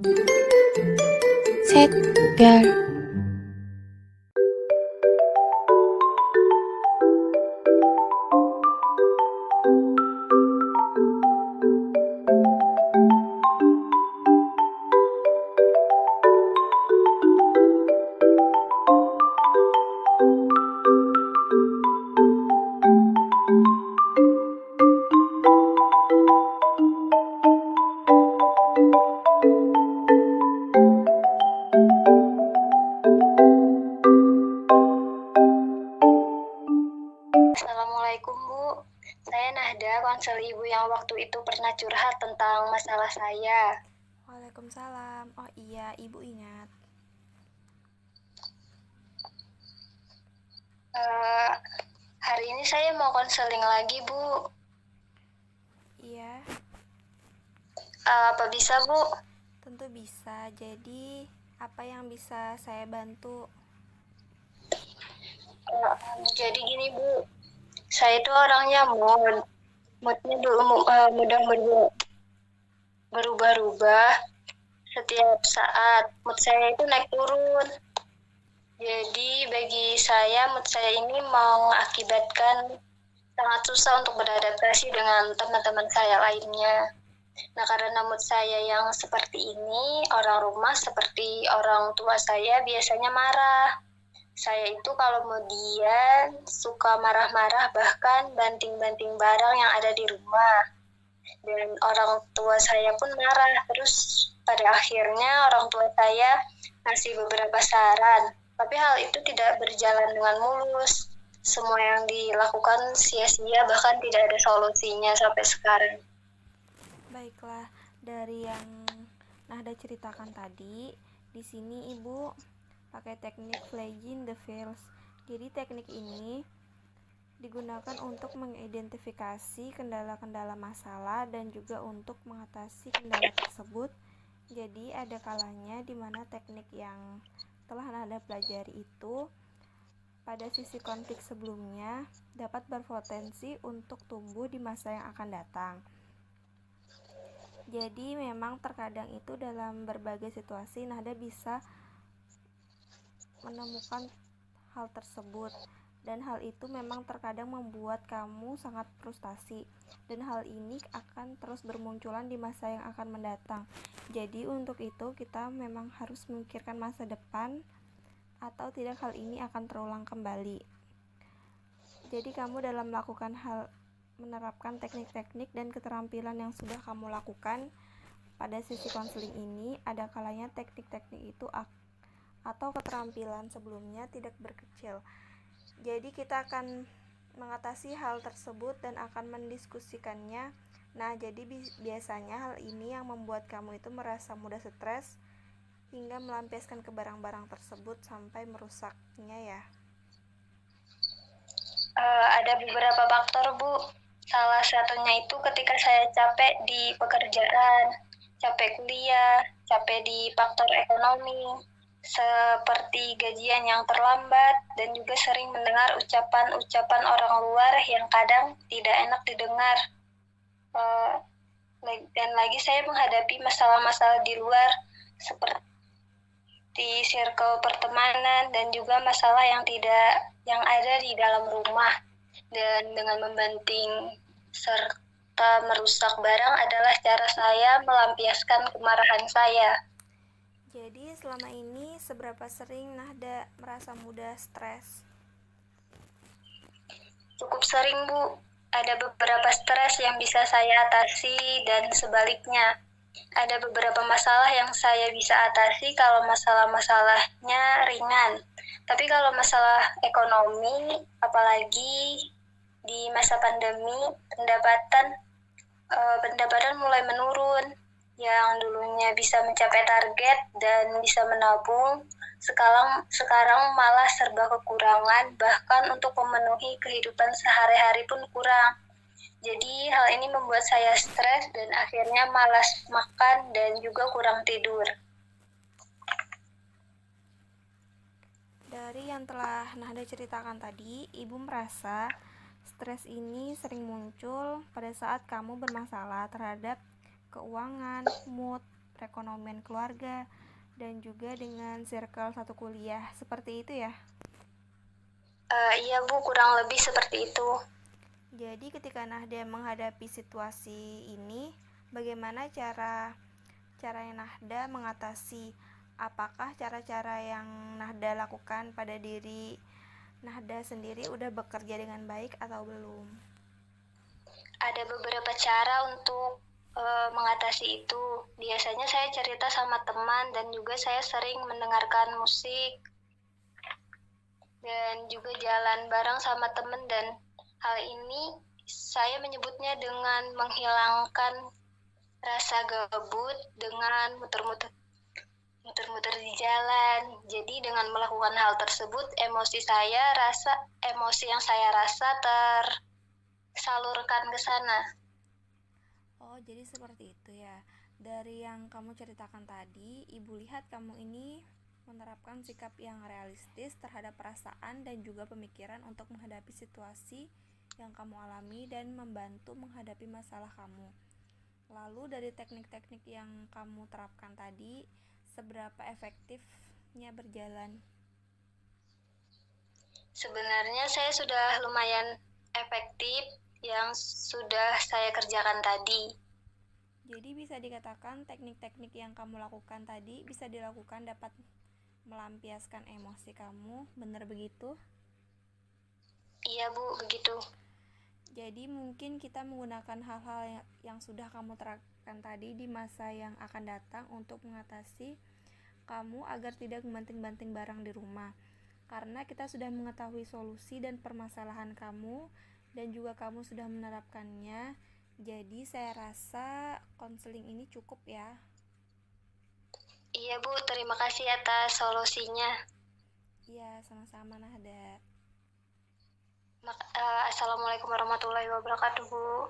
셋, 별. Assalamualaikum Bu, saya Nahda, konselor ibu yang waktu itu pernah curhat tentang masalah saya. Waalaikumsalam. Oh iya, Ibu ingat. Eh, Hari ini saya mau konseling lagi Bu. Iya, Apa bisa Bu? tentu bisa. Jadi, apa yang bisa saya bantu? Jadi gini Bu, saya itu orangnya moodnya mudah berubah-ubah setiap saat. Mood saya itu naik turun. Jadi bagi saya mood saya ini mengakibatkan sangat susah untuk beradaptasi dengan teman-teman saya lainnya. Nah, karena mood saya yang seperti ini, orang rumah seperti orang tua saya biasanya marah. Saya itu kalau kemudian suka marah-marah, bahkan banting-banting barang yang ada di rumah. Dan orang tua saya pun marah. Terus pada akhirnya orang tua saya ngasih beberapa saran. Tapi hal itu tidak berjalan dengan mulus. Semua yang dilakukan sia-sia, bahkan tidak ada solusinya sampai sekarang. Baiklah, dari yang Nahda ceritakan tadi, di sini Ibu pakai teknik flagging the files. Jadi teknik ini digunakan untuk mengidentifikasi kendala-kendala masalah dan juga untuk mengatasi kendala tersebut. Jadi ada kalanya di mana teknik yang telah Nahda pelajari itu pada sisi konflik sebelumnya dapat berpotensi untuk tumbuh di masa yang akan datang. Jadi memang terkadang itu dalam berbagai situasi Nahda bisa menemukan hal tersebut, dan hal itu memang terkadang membuat kamu sangat frustasi, dan hal ini akan terus bermunculan di masa yang akan mendatang. Jadi untuk itu kita memang harus memikirkan masa depan atau tidak hal ini akan terulang kembali. Jadi kamu dalam melakukan hal menerapkan teknik-teknik dan keterampilan yang sudah kamu lakukan pada sesi konseling ini, ada kalanya teknik-teknik itu atau keterampilan sebelumnya tidak berkecil. Jadi kita akan mengatasi hal tersebut dan akan mendiskusikannya. Nah, jadi biasanya hal ini yang membuat kamu itu merasa mudah stres hingga melampiaskan ke barang-barang tersebut sampai merusaknya ya. Ada beberapa faktor Bu. Salah satunya itu ketika saya capek di pekerjaan, capek kuliah, capek di faktor ekonomi, seperti gajian yang terlambat, dan juga sering mendengar ucapan-ucapan orang luar yang kadang tidak enak didengar. Dan lagi saya menghadapi masalah-masalah di luar, seperti circle pertemanan dan juga masalah yang ada di dalam rumah. Dan dengan membanting serta merusak barang adalah cara saya melampiaskan kemarahan saya. Jadi selama ini seberapa sering Nahda merasa mudah stres? Cukup sering Bu, ada beberapa stres yang bisa saya atasi dan sebaliknya. Ada beberapa masalah yang saya bisa atasi kalau masalah-masalahnya ringan. Tapi kalau masalah ekonomi, apalagi di masa pandemi, pendapatan mulai menurun. Yang dulunya bisa mencapai target dan bisa menabung, sekarang malah serba kekurangan, bahkan untuk memenuhi kehidupan sehari-hari pun kurang. Jadi hal ini membuat saya stres dan akhirnya malas makan dan juga kurang tidur. Dari yang telah Nahda ceritakan tadi, Ibu merasa stres ini sering muncul pada saat kamu bermasalah terhadap keuangan, mood, perekonomian keluarga, dan juga dengan circle satu kuliah. Seperti itu ya? Iya Bu, kurang lebih seperti itu. Jadi ketika Nahda menghadapi situasi ini, bagaimana caranya Nahda mengatasi? Apakah cara-cara yang Nahda lakukan pada diri Nahda sendiri udah bekerja dengan baik atau belum? Ada beberapa cara untuk mengatasi itu. Biasanya saya cerita sama teman dan juga saya sering mendengarkan musik dan juga jalan bareng sama teman, dan hal ini saya menyebutnya dengan menghilangkan rasa gabut dengan muter-muter di jalan. Jadi dengan melakukan hal tersebut, emosi yang saya rasa tersalurkan ke sana. Oh, jadi seperti itu ya. Dari yang kamu ceritakan tadi, Ibu lihat kamu ini menerapkan sikap yang realistis terhadap perasaan dan juga pemikiran untuk menghadapi situasi yang kamu alami dan membantu menghadapi masalah kamu. Lalu dari teknik-teknik yang kamu terapkan tadi, seberapa efektifnya berjalan? Sebenarnya saya sudah lumayan efektif yang sudah saya kerjakan tadi. Jadi bisa dikatakan teknik-teknik yang kamu lakukan tadi bisa dilakukan dapat melampiaskan emosi kamu, benar begitu? Iya Bu, begitu. Jadi mungkin kita menggunakan hal-hal yang sudah kamu terapkan tadi di masa yang akan datang untuk mengatasi kamu agar tidak membanting-banting barang di rumah. Karena kita sudah mengetahui solusi dan permasalahan kamu dan juga kamu sudah menerapkannya. Jadi saya rasa konseling ini cukup ya. Iya Bu, terima kasih atas solusinya. Iya, sama-sama Nahda. Assalamualaikum warahmatullahi wabarakatuh Bu.